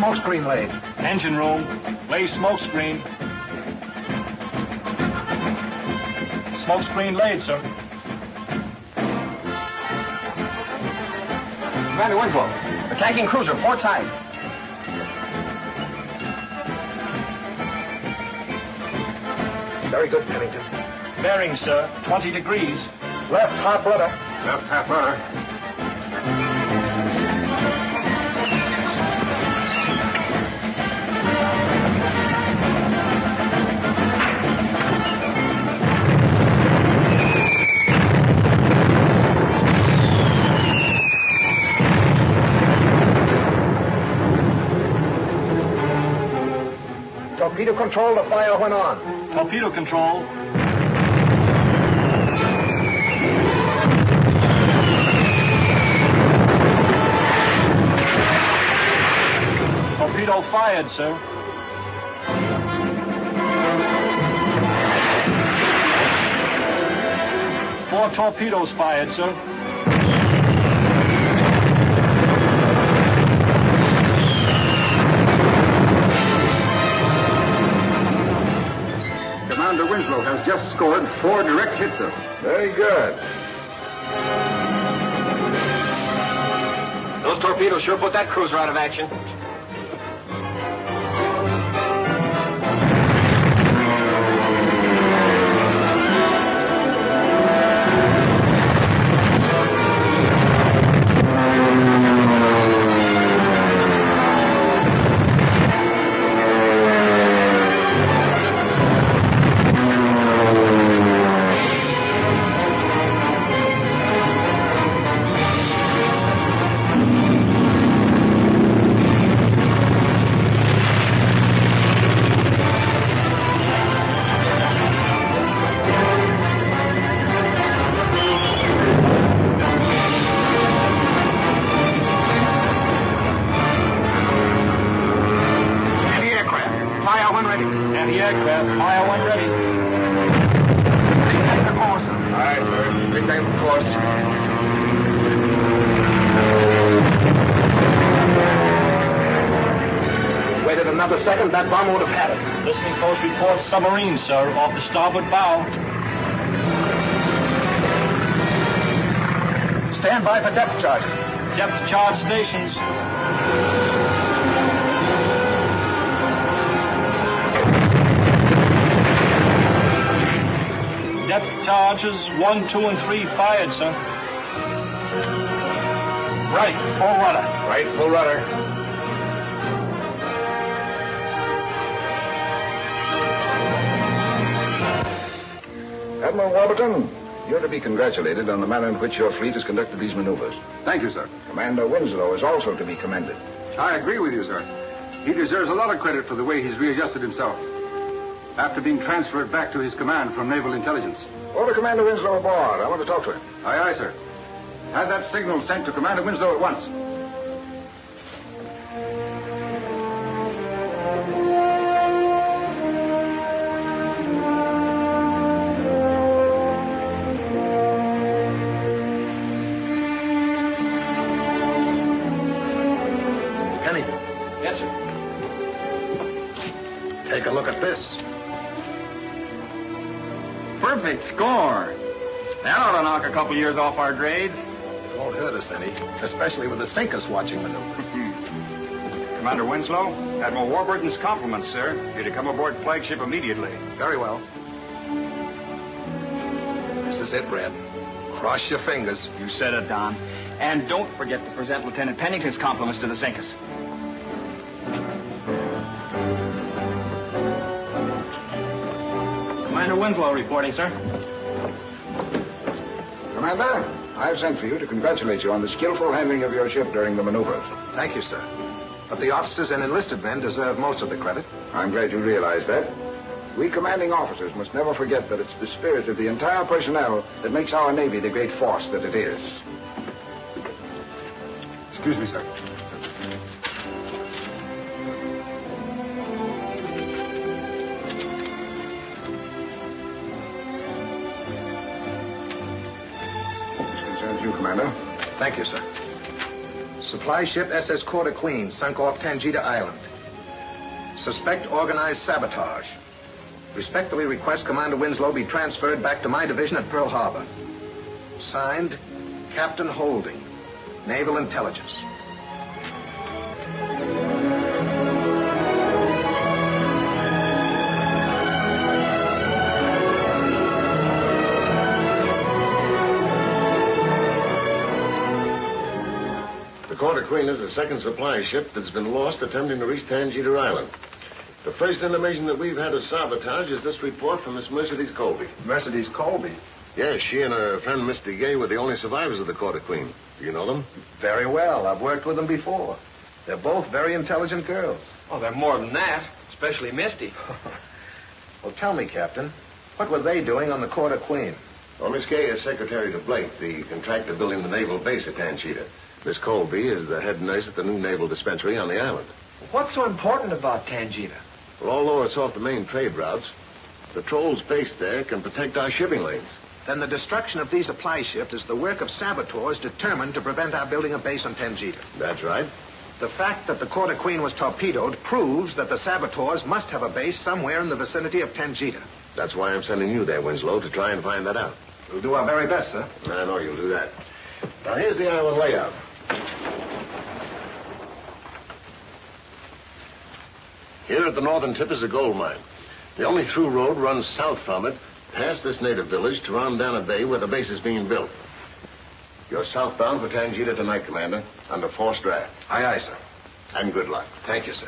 smoke screen laid? Engine room. Lay smoke screen. Smoke screen laid, sir. Commander Winslow, attacking cruiser, port side. Very good, Pennington. Bearing, sir. 20 degrees. Left half rudder. Left half rudder. Torpedo control, the fire went on. Torpedo control. Torpedo fired, sir. Four torpedoes fired, sir. Commander Winslow has just scored 4 direct hits, sir. Very good. Those torpedoes sure put that cruiser out of action. Anti-aircraft, fire one ready. Maintain the course. Aye, sir. Maintain the course. Waited another second, that bomb would have had us. Listening post reports submarine, sir, off the starboard bow. Stand by for depth charges. Depth charge stations. Depth charges 1, 2, and 3 fired, sir. Right, full rudder. Right, full rudder. Admiral Warburton, you're to be congratulated on the manner in which your fleet has conducted these maneuvers. Thank you, sir. Commander Winslow is also to be commended. I agree with you, sir. He deserves a lot of credit for the way he's readjusted himself after being transferred back to his command from Naval Intelligence. Order Commander Winslow aboard. I want to talk to him. Aye, aye, sir. Have that signal sent to Commander Winslow at once. Pennington, Yes, sir. take a look at this. Perfect score. That ought to knock a couple years off our grades. It won't hurt us any, especially with the sink us watching maneuvers. Commander Winslow, Admiral Warburton's compliments, sir. You're to come aboard flagship immediately. Very well. This is it, Red. Cross your fingers. You said it, Don. And don't forget to present Lieutenant Pennington's compliments to the Sinkers. Commander Winslow reporting, sir. Commander, I've sent for you to congratulate you on the skillful handling of your ship during the maneuvers. Thank you, sir. But the officers and enlisted men deserve most of the credit. I'm glad you realize that. We commanding officers must never forget that it's the spirit of the entire personnel that makes our Navy the great force that it is. Excuse me, sir. This concerns you, Commander. Thank you, sir. Supply ship SS Quarter Queen sunk off Tangita Island. Suspect organized sabotage. Respectfully request Commander Winslow be transferred back to my division at Pearl Harbor. Signed, Captain Holding, Naval Intelligence. The Quarter Queen is the second supply ship that's been lost attempting to reach Tangita Island. The first intimation that we've had of sabotage is this report from Miss Mercedes Colby. Mercedes Colby? Yes, she and her friend Mr. Gay were the only survivors of the Quarter Queen. Do you know them? Very well. I've worked with them before. They're both very intelligent girls. Oh, they're more than that, especially Misty. Well, tell me, Captain, what were they doing on the Quarter Queen? Well, Miss Gay is secretary to Blake, the contractor building the naval base at Tangita. Miss Colby is the head nurse at the new naval dispensary on the island. What's so important about Tangita? Well, although it's off the main trade routes, the trolls based there can protect our shipping lanes. Then the destruction of these supply ships is the work of saboteurs determined to prevent our building a base on Tangita. That's right. The fact that the Quarter Queen was torpedoed proves that the saboteurs must have a base somewhere in the vicinity of Tangita. That's why I'm sending you there, Winslow, to try and find that out. We'll do our very best, sir. I know you'll do that. Now, here's the island layout. Here at the northern tip is a gold mine. The only through road runs south from it, past this native village, to run down a bay where the base is being built. You're southbound for Tangita tonight, Commander, under forced draft. Aye, aye, sir. And good luck. Thank you, sir.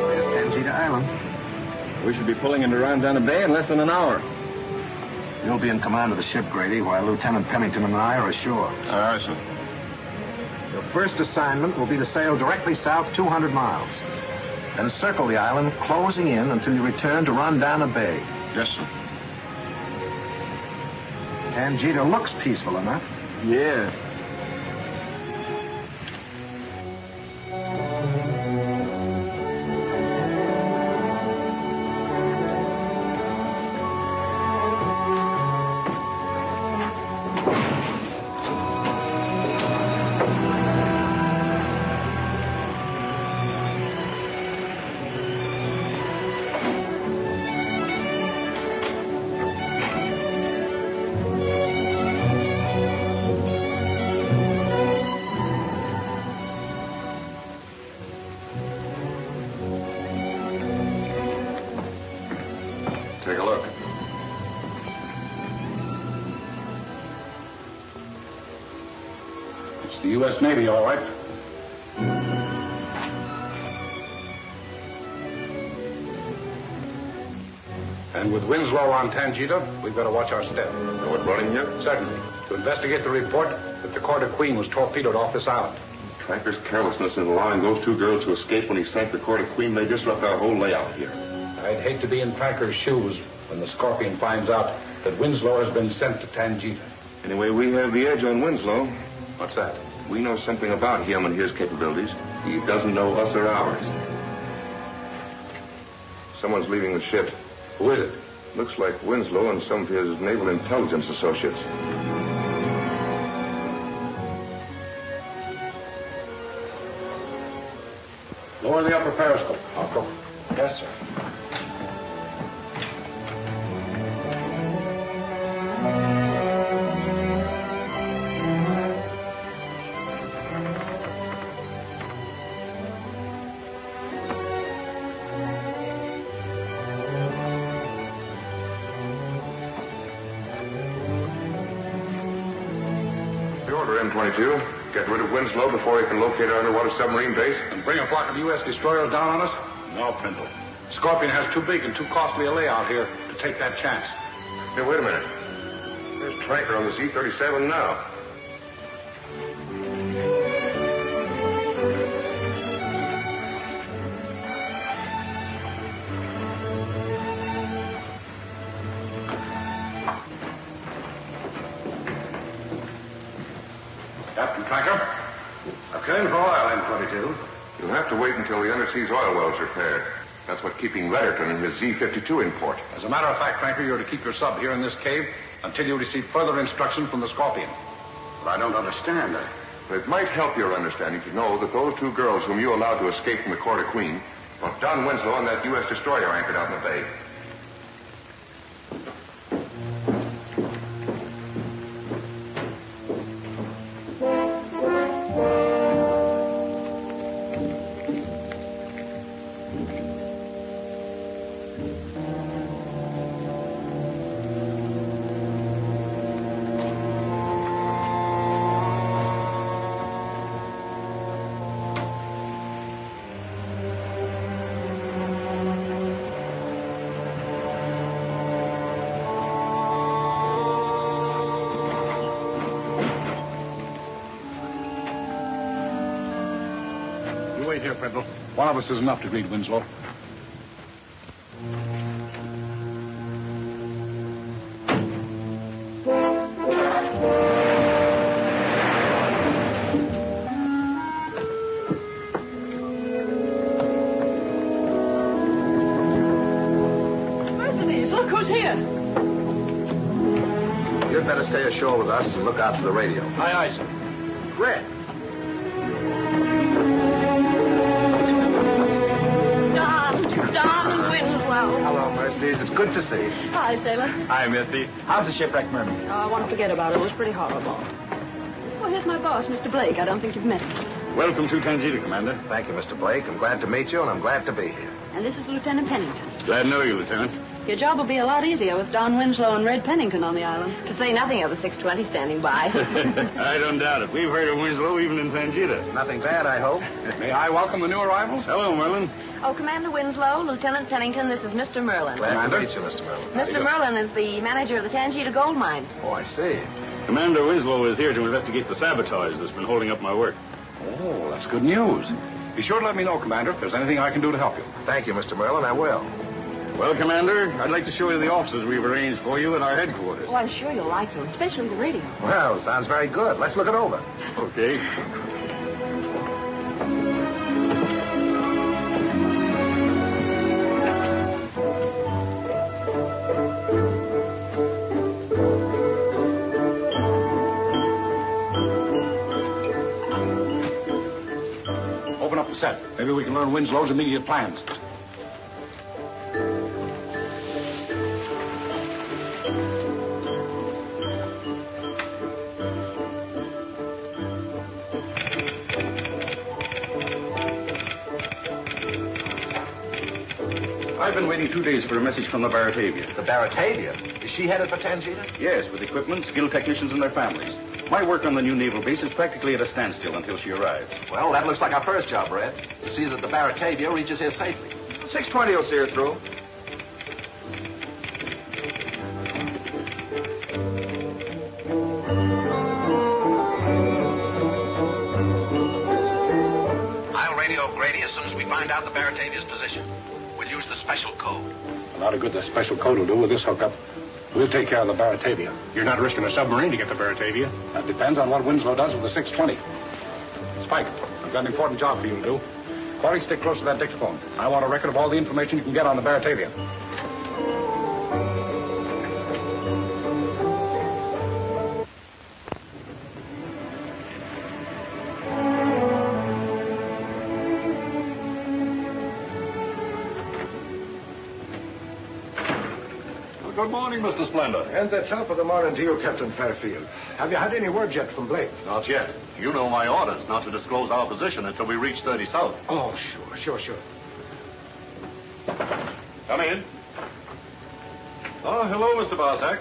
There's Tangita Island. We should be pulling into Rondana Bay in less than an hour. You'll be in command of the ship, Grady, while Lieutenant Pennington and I are ashore. Aye, sir. Your first assignment will be to sail directly south 200 miles. Then circle the island, closing in until you return to Rondana Bay. Yes, sir. Tangita looks peaceful enough. Yeah. Take a look. It's the U.S. Navy, all right. And with Winslow on Tangita, we've got to watch our step. Know what brought him here? Certainly. To investigate the report that the Quarter Queen was torpedoed off this island. Tracker's carelessness in allowing those two girls to escape when he sank the Quarter Queen may disrupt our whole layout here. I'd hate to be in Tracker's shoes when the Scorpion finds out that Winslow has been sent to Tangita. Anyway, we have the edge on Winslow. What's that? We know something about him and his capabilities. He doesn't know us or ours. Someone's leaving the ship. Who is it? Looks like Winslow and some of his naval intelligence associates. Lower the upper periscope. I'll go. Yes, sir. The order, M22. Get rid of Winslow before he can locate our underwater submarine base. And bring a flock of U.S. destroyers down on us? No, Pinto. Scorpion has too big and too costly a layout here to take that chance. Hey, wait a minute. There's Tracker on the Z-37 now. Captain Tracker? I've come in for oil, M22. You have to wait until the underseas oil wells are repaired. That's what's keeping Letterton and his Z-52 in port. As a matter of fact, Frankie, you're to keep your sub here in this cave until you receive further instruction from the Scorpion. But I don't understand. It might help your understanding to know that those two girls whom you allowed to escape from the Court of Queen are Don Winslow and that U.S. destroyer anchored out in the bay. Wait here, Prindle. One of us is enough to greet Winslow. Mercedes, look who's here. You'd better stay ashore with us and look out for the radio. Aye, aye, sir. Red. Don Winslow. Hello, Mercedes. It's good to see you. Hi, sailor. Hi, Misty. How's the shipwreck, Merman? Oh, I want to forget about it. It was pretty horrible. Well, here's my boss, Mr. Blake. I don't think you've met him. Welcome to Tangita, Commander. Thank you, Mr. Blake. I'm glad to meet you, and I'm glad to be here. And this is Lieutenant Pennington. Glad to know you, Lieutenant. Your job will be a lot easier with Don Winslow and Red Pennington on the island. To say nothing of the 620 standing by. I don't doubt it. We've heard of Winslow even in Tangita. Nothing bad, I hope. May I welcome the new arrivals? Hello, Merlin. Oh, Commander Winslow, Lieutenant Pennington, this is Mr. Merlin. Glad to meet you, Mr. Merlin. Mr. Merlin is the manager of the Tangita gold mine. Oh, I see. Commander Winslow is here to investigate the sabotage that's been holding up my work. Oh, that's good news. Be sure to let me know, Commander, if there's anything I can do to help you. Thank you, Mr. Merlin. I will. Well, Commander, I'd like to show you the offices we've arranged for you in our headquarters. Oh, I'm sure you'll like them, especially the radio. Well, sounds very good. Let's look it over. Okay. Open up the set. Maybe we can learn Winslow's immediate plans. I've been waiting 2 days for a message from the Baratavia. The Baratavia? Is she headed for Tangita? Yes, with equipment, skilled technicians, and their families. My work on the new naval base is practically at a standstill until she arrives. Well, that looks like our first job, Red. To see that the Baratavia reaches here safely. 620 will see her through. I'll radio Grady as soon as we find out the Baratavia's position. We'll use the special code. A lot of good the special code will do with this hookup. We'll take care of the Baratavia. You're not risking a submarine to get the Baratavia. That depends on what Winslow does with the 620. Spike, I've got an important job for you to do. Corey, stick close to that dictaphone. I want a record of all the information you can get on the Baratavia. Good morning, Mr. Splendor. And the top of the morning to you, Captain Fairfield. Have you had any word yet from Blake? Not yet. You know my orders not to disclose our position until we reach 30 South. Oh, sure. Come in. Oh, hello, Mr. Barsack.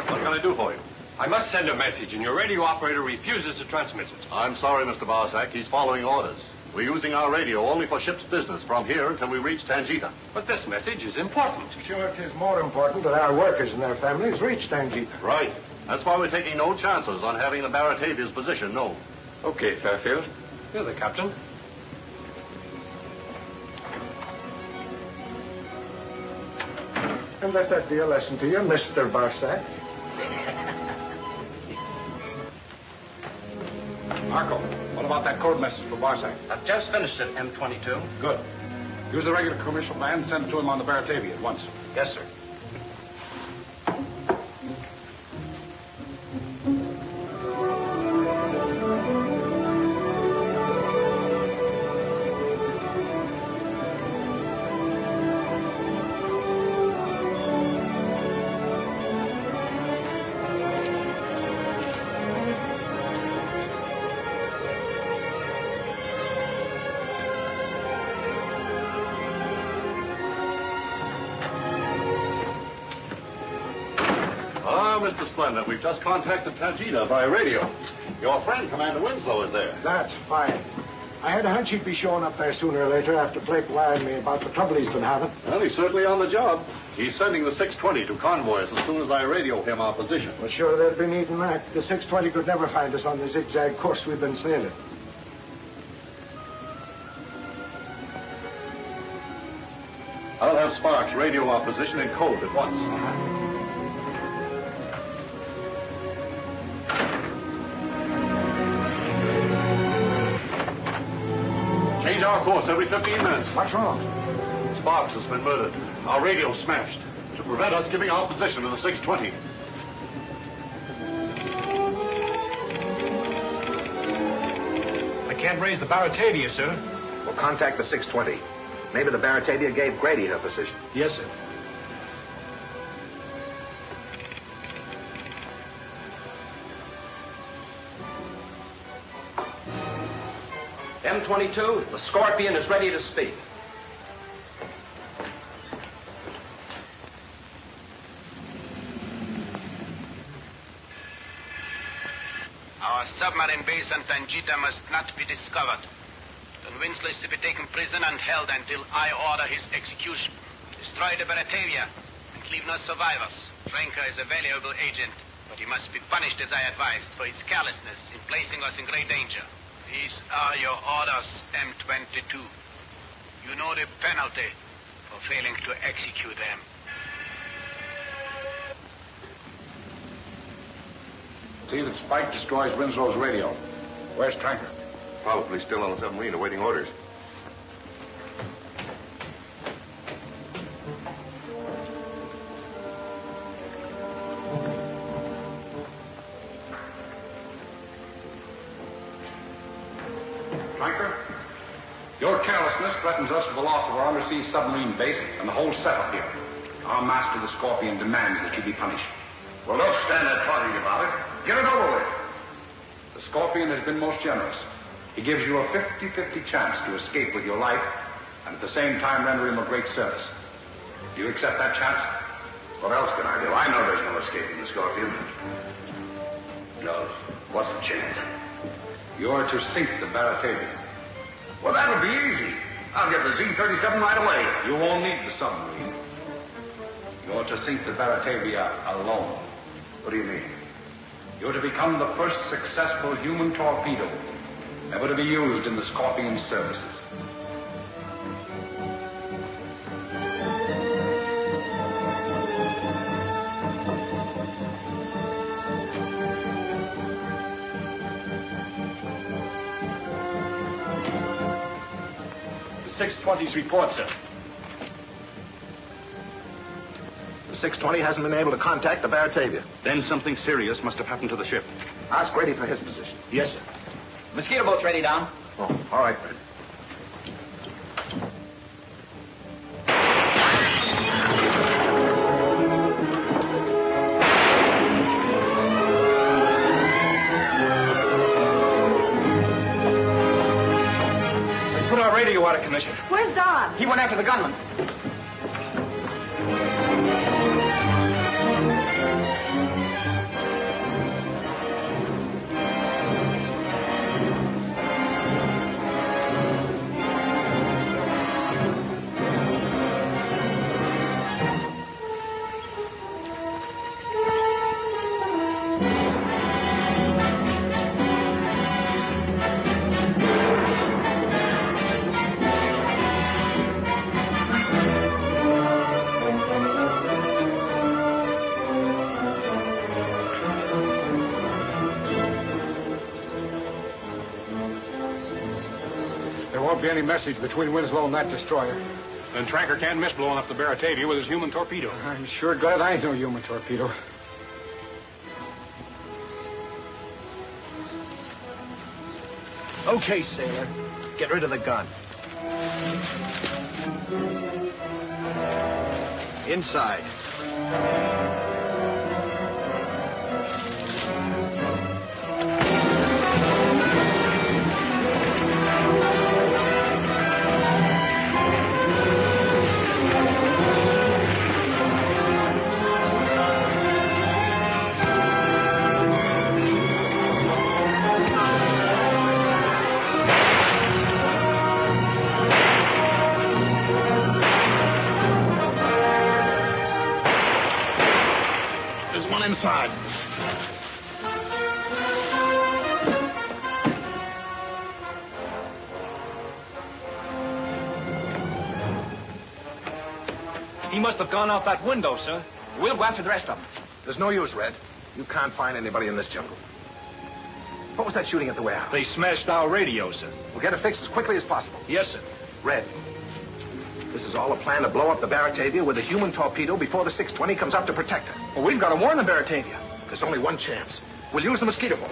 What can I do for you? I must send a message, and your radio operator refuses to transmit it. I'm sorry, Mr. Barsack. He's following orders. We're using our radio only for ship's business from here until we reach Tangita. But this message is important. Sure, it is more important that our workers and their families reach Tangita. Right. That's why we're taking no chances on having the Baratavia's position known. Okay, Fairfield. You're the captain. And let that be a lesson to you, Mr. Barsack. Marco, what about that code message for Barsack? I've just finished it, M22. Good. Use the regular commercial band and send it to him on the Baratavia at once. Yes, sir. Mr. Splendor, we've just contacted Tangita by radio. Your friend, Commander Winslow, is there. That's fine. I had a hunch he'd be showing up there sooner or later after Blake wired me about the trouble he's been having. Well, he's certainly on the job. He's sending the 620 to convoys as soon as I radio him our position. Well, sure, they'll be needing that. The 620 could never find us on the zigzag course we've been sailing. I'll have Sparks radio our position in code at once. Change our course every 15 minutes. What's wrong? Sparks has been murdered. Our radio's smashed. To prevent us giving our position to the 620. I can't raise the Baratavia, sir. We'll contact the 620. Maybe the Baratavia gave Grady her position. Yes, sir. M22, the Scorpion is ready to speak. Our submarine base on Tangita must not be discovered. Don Winslow is to be taken prisoner and held until I order his execution. Destroy the Baratavia and leave no survivors. Franca is a valuable agent, but he must be punished as I advised for his carelessness in placing us in great danger. These are your orders, M22. You know the penalty for failing to execute them. See that Spike destroys Winslow's radio. Where's Tranker? Probably still on the submarine awaiting orders. Tranker, your carelessness threatens us with the loss of our undersea submarine base and the whole setup here. Our master, the Scorpion, demands that you be punished. Well, don't stand there talking about it. Get it over with. The Scorpion has been most generous. He gives you a 50-50 chance to escape with your life and at the same time render him a great service. Do you accept that chance? What else can I do? I know there's no escaping the Scorpion. No. What's the chance? You're to sink the Baratavia. Well, that'll be easy. I'll get the Z-37 right away. You won't need the submarine. You're to sink the Baratavia alone. What do you mean? You're to become the first successful human torpedo ever to be used in the Scorpion's services. The 620's report, sir. The 620 hasn't been able to contact the Baratavia. Then something serious must have happened to the ship. Ask Grady for his position. Yes, sir. Mosquito boat's ready, Don. Oh, all right, Fred. We put our radio out of commission. Where's Don? He went after the gunman. be any message between Winslow and that destroyer. Then Tracker can't miss blowing up the Baratavia with his human torpedo. I'm sure glad I ain't no human torpedo. Okay, sailor. Get rid of the gun. Inside. Inside. He must have gone out that window, sir. We'll go after the rest of them. There's no use, Red. You can't find anybody in this jungle. What was that shooting at the warehouse? They smashed our radio, sir. We'll get it fixed as quickly as possible. Yes, sir. Red, this is all a plan to blow up the Baratavia with a human torpedo before the 620 comes up to protect her. Well, we've got to warn the Baratavia. There's only one chance. We'll use the mosquito boat.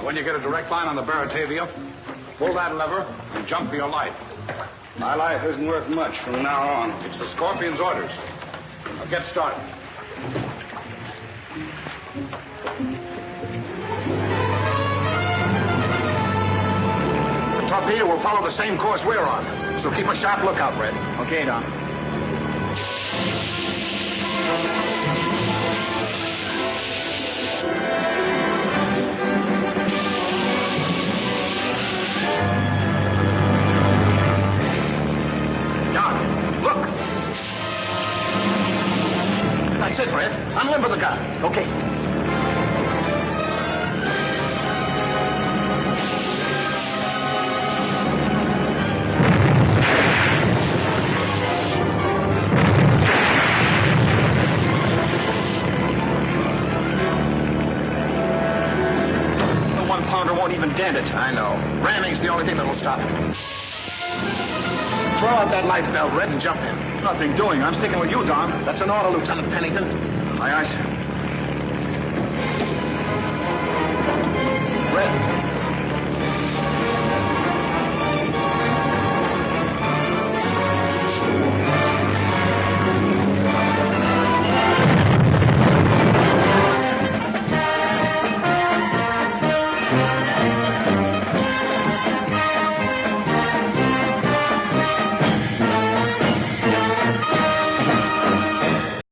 When you get a direct line on the Baratavia, pull that lever and jump for your life. My life isn't worth much from now on. It's the Scorpion's orders. Now get started. The torpedo will follow the same course we're on, so keep a sharp lookout, Red. Okay, Don. That's it, Red. Unlimber the gun. Okay. The 1-pounder won't even dent it. I know. Ramming's the only thing that'll stop it. Throw out that life belt, Red, and jump in. Nothing doing. I'm sticking with you, Don. That's an order, Lieutenant Pennington. Aye, aye, sir.